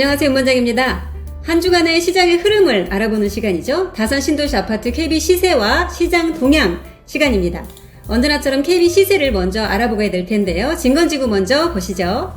안녕하세요, 은반장입니다. 한 주간의 시장의 흐름을 알아보는 시간이죠. 다산 신도시 아파트 KB 시세와 시장 동향 시간입니다. 언제나처럼 KB 시세를 먼저 알아보게 될 텐데요. 진건지구 먼저 보시죠.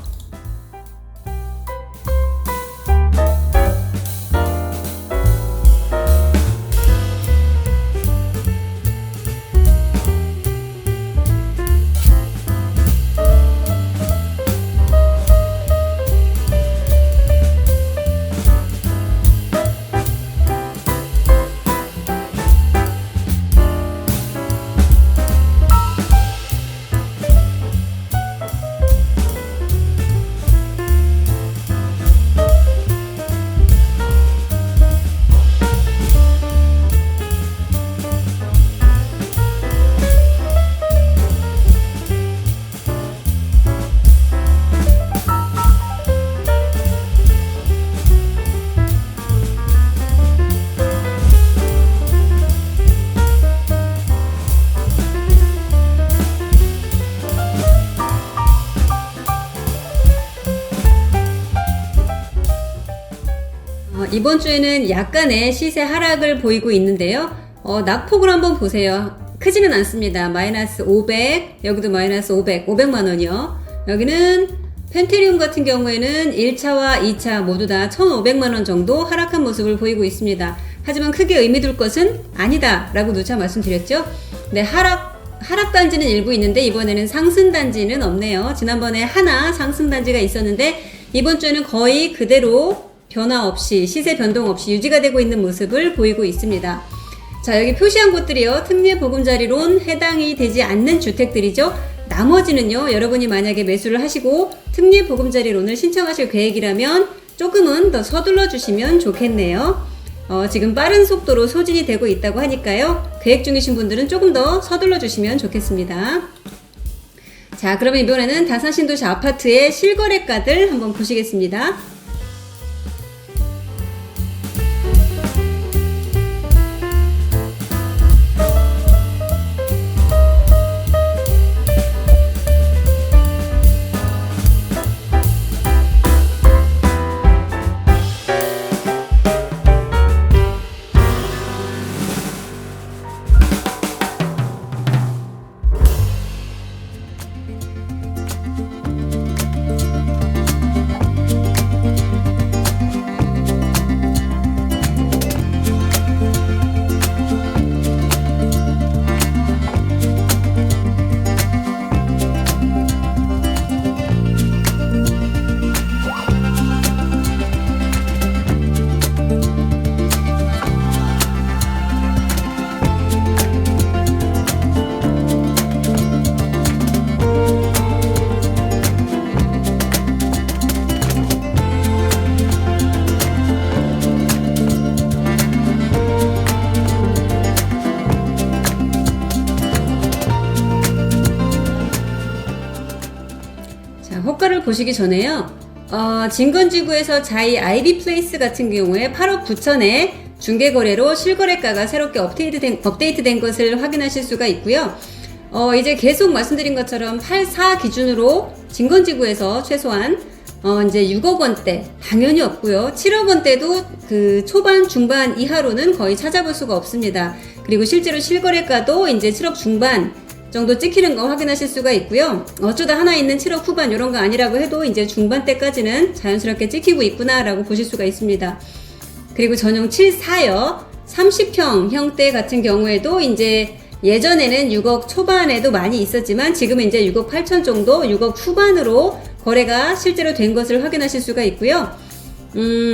이번 주에는 약간의 시세 하락을 보이고 있는데요. 낙폭을 한번 보세요. 크지는 않습니다. 마이너스 500, 여기도 마이너스 500만 원이요. 여기는 펜트리움 같은 경우에는 1차와 2차 모두 다 1,500만 원 정도 하락한 모습을 보이고 있습니다. 하지만 크게 의미 둘 것은 아니다 라고 누차 말씀드렸죠. 네, 하락 단지는 일부 있는데 이번에는 상승 단지는 없네요. 지난번에 하나 상승 단지가 있었는데 이번 주에는 거의 그대로 변화 없이, 시세 변동 없이 유지가 되고 있는 모습을 보이고 있습니다. 자, 여기 표시한 곳들이요, 특례보금자리론 해당이 되지 않는 주택들이죠. 나머지는요, 여러분이 만약에 매수를 하시고 특례보금자리론을 신청하실 계획이라면 조금은 더 서둘러 주시면 좋겠네요. 지금 빠른 속도로 소진이 되고 있다고 하니까요, 계획 중이신 분들은 조금 더 서둘러 주시면 좋겠습니다. 자, 그러면 이번에는 다산신도시 아파트의 실거래가들 한번 보시겠습니다. 호가를 보시기 전에요, 진건지구에서 자이 아이비플레이스 같은 경우에 8억 9천에 중개거래로 실거래가가 새롭게 업데이트된 것을 확인하실 수가 있고요. 이제 계속 말씀드린 것처럼 84 기준으로 진건지구에서 최소한 이제 6억 원대 당연히 없고요. 7억 원대도 그 초반 중반 이하로는 거의 찾아볼 수가 없습니다. 그리고 실제로 실거래가도 이제 7억 중반 정도 찍히는 거 확인하실 수가 있고요. 어쩌다 하나 있는 7억 후반 이런 거 아니라고 해도 이제 중반대까지는 자연스럽게 찍히고 있구나 라고 보실 수가 있습니다. 그리고 전용 74여 30평 형대 같은 경우에도 이제 예전에는 6억 초반에도 많이 있었지만 지금은 이제 6억 8천 정도, 6억 후반으로 거래가 실제로 된 것을 확인하실 수가 있고요.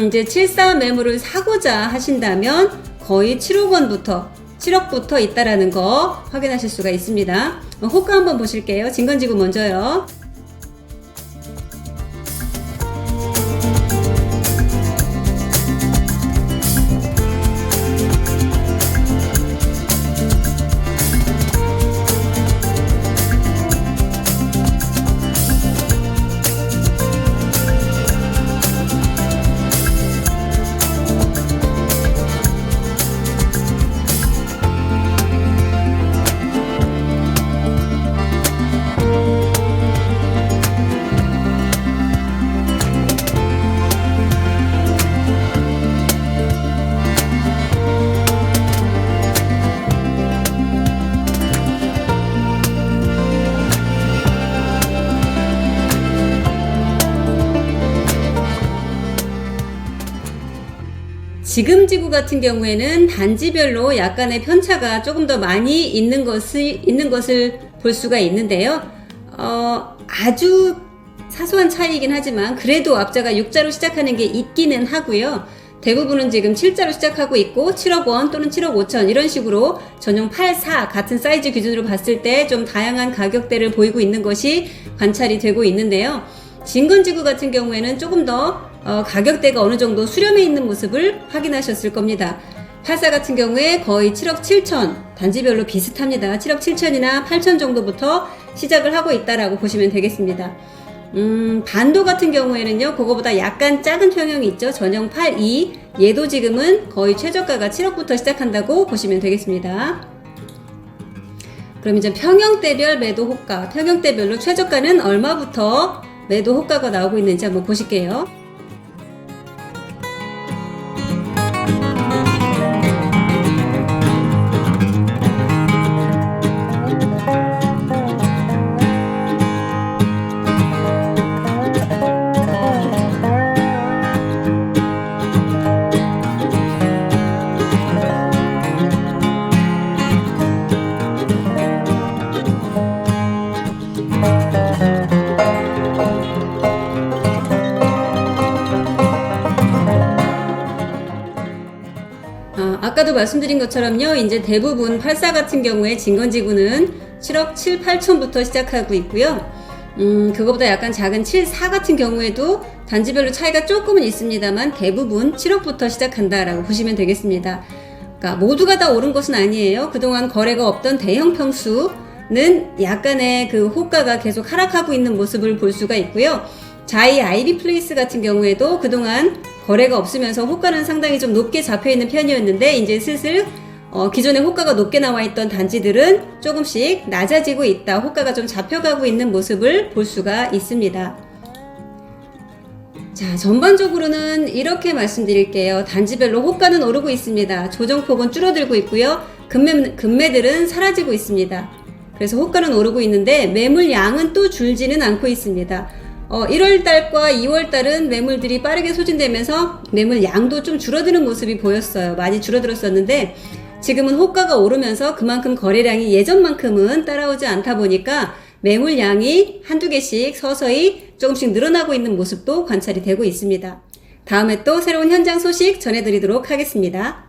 이제 74 매물을 사고자 하신다면 거의 7억부터 있다라는 거 확인하실 수가 있습니다. 호가 한번 보실게요. 진건지구 먼저요. 지금 지구 같은 경우에는 단지별로 약간의 편차가 조금 더 많이 있는 것을 볼 수가 있는데요. 아주 사소한 차이이긴 하지만 그래도 앞자가 6자로 시작하는 게 있기는 하고요. 대부분은 지금 7자로 시작하고 있고 7억 원 또는 7억 5천 이런 식으로 전용 8, 4 같은 사이즈 기준으로 봤을 때 좀 다양한 가격대를 보이고 있는 것이 관찰이 되고 있는데요. 진건지구 같은 경우에는 조금 더 가격대가 어느 정도 수렴해 있는 모습을 확인하셨을 겁니다. 84 같은 경우에 거의 7억 7천 단지별로 비슷합니다. 7억 7천이나 8천 정도부터 시작을 하고 있다라고 보시면 되겠습니다. 반도 같은 경우에는요, 그거보다 약간 작은 평형이 있죠. 전형 82. 얘도 지금은 거의 최저가가 7억부터 시작한다고 보시면 되겠습니다. 그럼 이제 평형대별 매도 호가, 평형대별로 최저가는 얼마부터 매도 호가가 나오고 있는지 한번 보실게요. 아까도 말씀드린 것처럼요, 이제 대부분 84 같은 경우에 진건지구는 7억 7, 8천부터 시작하고 있고요. 그거보다 약간 작은 7, 4 같은 경우에도 단지별로 차이가 조금은 있습니다만 대부분 7억부터 시작한다라고 보시면 되겠습니다. 그러니까 모두가 다 오른 것은 아니에요. 그동안 거래가 없던 대형 평수는 약간의 그 호가가 계속 하락하고 있는 모습을 볼 수가 있고요. 자이 아이비 플레이스 같은 경우에도 그동안 거래가 없으면서 호가는 상당히 좀 높게 잡혀있는 편이었는데 이제 슬슬 기존에 호가가 높게 나와있던 단지들은 조금씩 낮아지고 있다, 호가가 좀 잡혀가고 있는 모습을 볼 수가 있습니다. 자, 전반적으로는 이렇게 말씀드릴게요. 단지별로 호가는 오르고 있습니다. 조정폭은 줄어들고 있고요. 금매들은 사라지고 있습니다. 그래서 호가는 오르고 있는데 매물 양은 또 줄지는 않고 있습니다. 1월달과 2월달은 매물들이 빠르게 소진되면서 매물 양도 좀 줄어드는 모습이 보였어요. 많이 줄어들었었는데 지금은 호가가 오르면서 그만큼 거래량이 예전만큼은 따라오지 않다 보니까 매물 양이 한두 개씩 서서히 조금씩 늘어나고 있는 모습도 관찰이 되고 있습니다. 다음에 또 새로운 현장 소식 전해드리도록 하겠습니다.